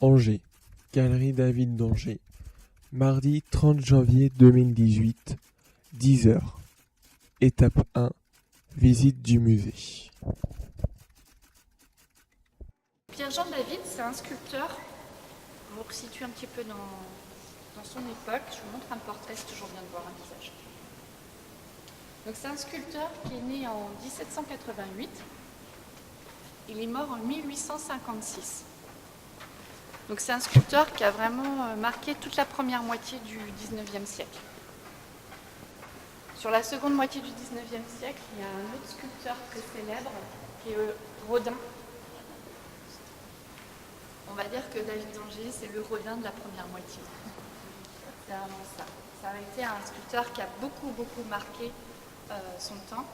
Angers, Galerie David d'Angers, mardi 30 janvier 2018, 10 heures. Étape 1, visite du musée. Pierre-Jean David, c'est un sculpteur. Pour vous resituer un petit peu dans son époque, je vous montre un portrait, c'est toujours bien de voir un visage. Donc c'est un sculpteur qui est né en 1788. Il est mort en 1856. Donc c'est un sculpteur qui a vraiment marqué toute la première moitié du 19e siècle. Sur la seconde moitié du 19e siècle, il y a un autre sculpteur très célèbre qui est Rodin. On va dire que David d'Angers, c'est le Rodin de la première moitié. C'est vraiment ça. Ça a été un sculpteur qui a beaucoup marqué son temps.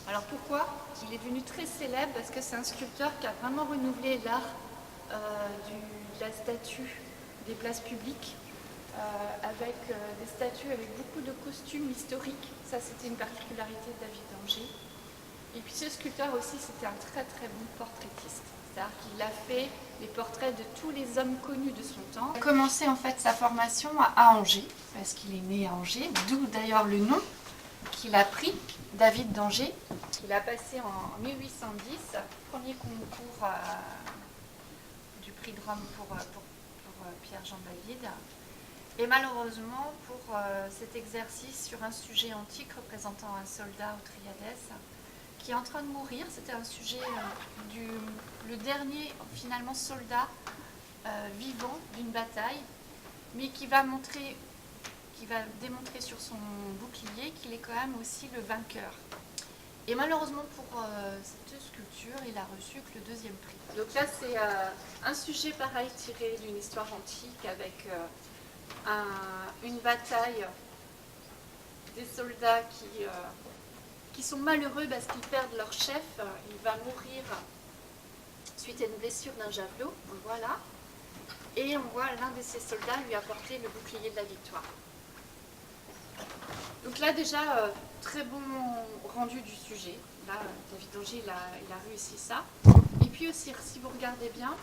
Alors pourquoi? Il est devenu très célèbre parce que c'est un sculpteur qui a vraiment renouvelé l'art de la statue des places publiques avec des statues avec beaucoup de costumes historiques. Ça, c'était une particularité de David d'Angers. Et puis ce sculpteur aussi, c'était un très bon portraitiste. C'est-à-dire qu'il a fait les portraits de tous les hommes connus de son temps. Il a commencé en fait sa formation à Angers, parce qu'il est né à Angers, d'où d'ailleurs le nom qu'il a pris, David d'Angers. Il a passé en 1810, premier concours du prix de Rome pour Pierre-Jean David. Et malheureusement, pour cet exercice sur un sujet antique représentant un soldat au Triadès, qui est en train de mourir, c'était un sujet le dernier finalement soldat vivant d'une bataille, mais qui va démontrer sur son bouclier qu'il est quand même aussi le vainqueur. Et malheureusement pour cette sculpture, il a reçu que le deuxième prix. Donc là, c'est un sujet pareil tiré d'une histoire antique avec une bataille, des soldats qui sont malheureux parce qu'ils perdent leur chef. Il va mourir suite à une blessure d'un javelot, on le voit là. Et on voit l'un de ces soldats lui apporter le bouclier de la victoire. Donc là déjà, très bon rendu du sujet. Là, David d'Angers, il a réussi ça. Et puis aussi, si vous regardez bien,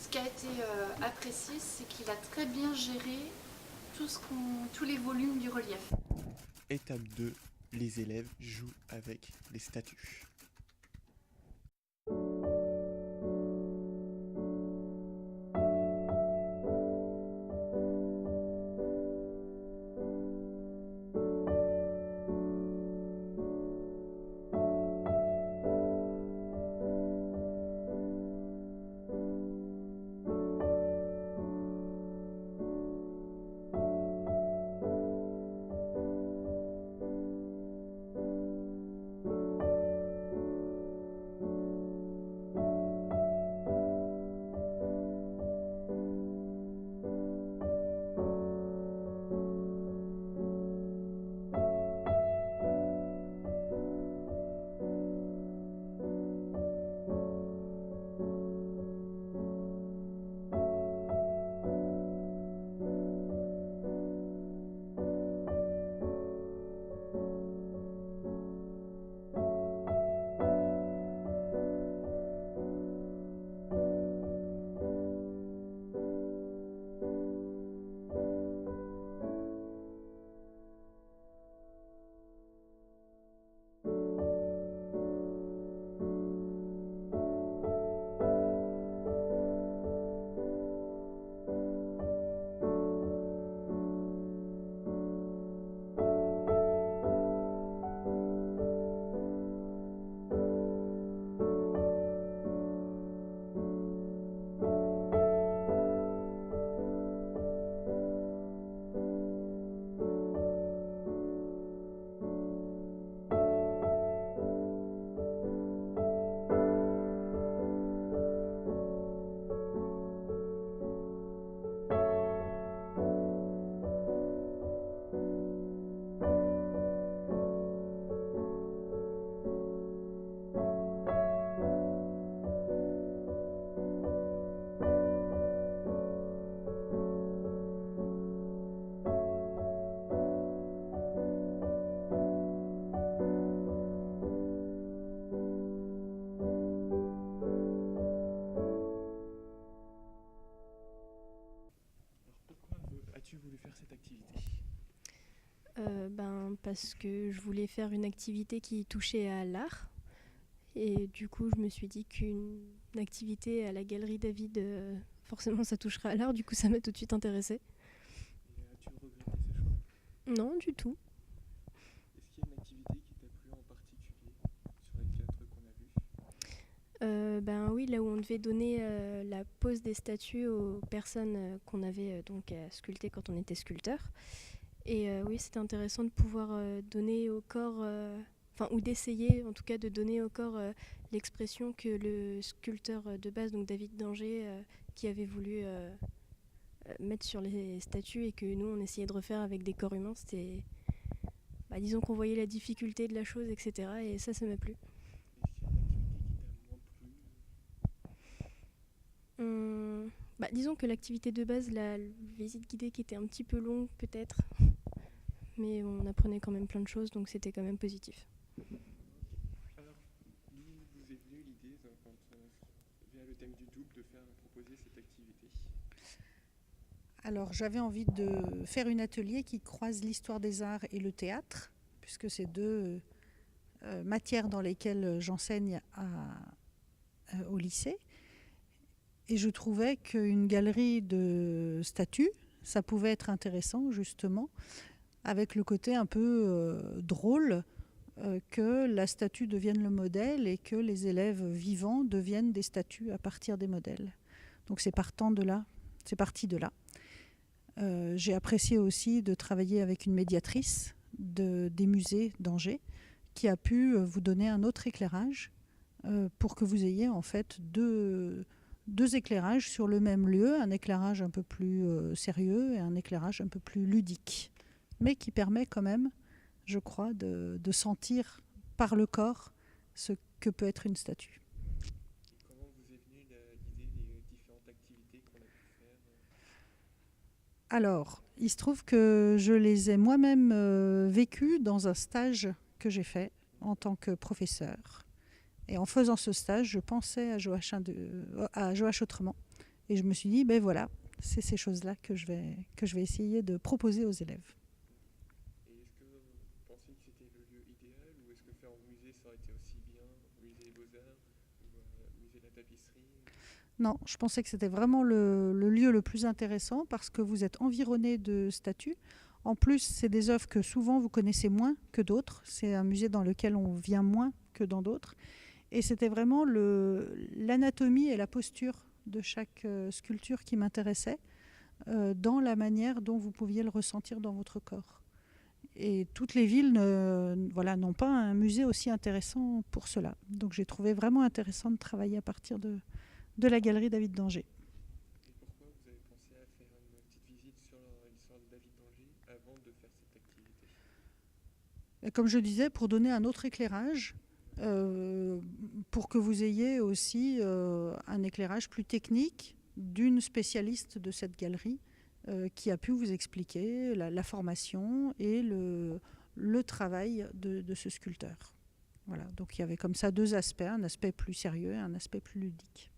ce qui a été apprécié, c'est qu'il a très bien géré tous les volumes du relief. Étape 2, les élèves jouent avec les statues. parce que je voulais faire une activité qui touchait à l'art. Et du coup, je me suis dit qu'une activité à la Galerie David, forcément, ça touchera à l'art. Du coup, ça m'a tout de suite intéressée. Et as-tu regretté ce choix? Non, du tout. Est-ce qu'il y a une activité qui t'a plu en particulier sur les 4 qu'on a vues? Ben oui, là où on devait donner la pose des statues aux personnes qu'on avait donc à sculpter quand on était sculpteur. Et oui, c'était intéressant de pouvoir donner au corps, ou d'essayer en tout cas de donner au corps l'expression que le sculpteur de base, donc David Danger, qui avait voulu mettre sur les statues et que nous on essayait de refaire avec des corps humains. C'était, disons qu'on voyait la difficulté de la chose, etc. Et ça m'a plu. Est-ce qu'il y a une activité qui t'a moins plu? Disons que l'activité de base, la visite guidée qui était un petit peu longue peut-être, mais on apprenait quand même plein de choses, donc c'était quand même positif. Alors, d'où vous est venue l'idée, via le thème du double, de proposer cette activité? Alors j'avais envie de faire un atelier qui croise l'histoire des arts et le théâtre, puisque c'est deux matières dans lesquelles j'enseigne au lycée. Et je trouvais qu'une galerie de statues, ça pouvait être intéressant justement, avec le côté un peu drôle, que la statue devienne le modèle et que les élèves vivants deviennent des statues à partir des modèles. Donc c'est parti de là. J'ai apprécié aussi de travailler avec une médiatrice des musées d'Angers qui a pu vous donner un autre éclairage pour que vous ayez en fait deux éclairages sur le même lieu, un éclairage un peu plus sérieux et un éclairage un peu plus ludique, mais qui permet quand même, je crois, de sentir par le corps ce que peut être une statue. Et comment vous est venue l'idée des différentes activités qu'on a pu faire? Alors, il se trouve que je les ai moi-même vécues dans un stage que j'ai fait en tant que professeur. Et en faisant ce stage, je pensais à Joach Autrement. Et je me suis dit, ben voilà, c'est ces choses-là que je vais essayer de proposer aux élèves. Et est-ce que vous pensez que c'était le lieu idéal, ou est-ce que faire au musée ça aurait été aussi bien, musée des Beaux-Arts ou musée de la tapisserie? Non, je pensais que c'était vraiment le lieu le plus intéressant parce que vous êtes environné de statues. En plus, c'est des œuvres que souvent vous connaissez moins que d'autres. C'est un musée dans lequel on vient moins que dans d'autres. Et c'était vraiment l'anatomie et la posture de chaque sculpture qui m'intéressait dans la manière dont vous pouviez le ressentir dans votre corps. Et toutes les villes n'ont pas un musée aussi intéressant pour cela. Donc j'ai trouvé vraiment intéressant de travailler à partir de la galerie David Danger. Et pourquoi vous avez pensé à faire une petite visite sur l'histoire de David Danger avant de faire cette activité? Et comme je disais, pour donner un autre éclairage, pour que vous ayez aussi un éclairage plus technique d'une spécialiste de cette galerie qui a pu vous expliquer la formation et le travail de ce sculpteur. Voilà, donc il y avait comme ça deux aspects, un aspect plus sérieux et un aspect plus ludique.